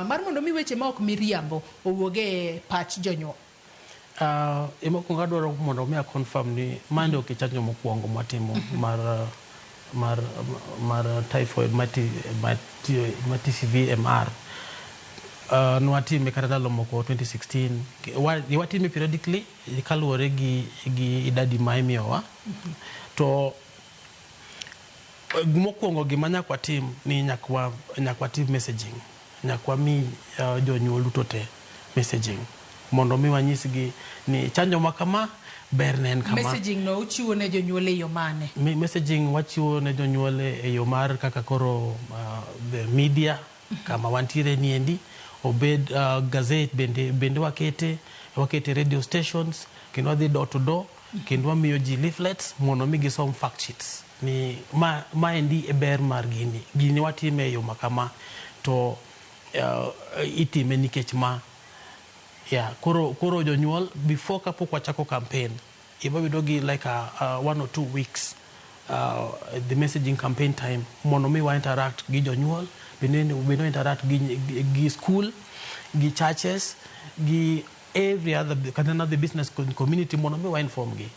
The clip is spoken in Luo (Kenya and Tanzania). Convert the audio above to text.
mar mondo mi weche ma ok miriambo owuoge pach jonyuol. Mokwongo adwaro mondo mi confirm ni mande ok chanjo mokwongo matimo mar typhoid mati CVMR. Nwatime kata ndalo moko 2016 watime periodically kaluwore gi idadi ma imiyowa. To mokwongo gima nyakwa tim ni nyakwa tim messaging, nyakwa mi jonyuol duto te messaging mondo mi wanyisgi ni chanjo makama ber ne en kama. Messaging no uchiwo ne jonyuol e yo mane? Messaging wachiwo ne jonyuol e yo mar kaka koro the media kama wantiere niendi, obed gazette bende wakete radio stations, kendo wadhi door to door, kendo wamiyo ji leaflets mondo mi gisom fact sheets ni ma endi e ber mar gini watime e yo makama to itime nikech ma. Koro jonyuol before kapok wachako campaign ibo bedo gi like 1 or 2 weeks the messaging campaign time mondo mi wa interact gi jonyuol, bendo interact gi school, gi churches, gi every other the business community mondo mi wa inform gi.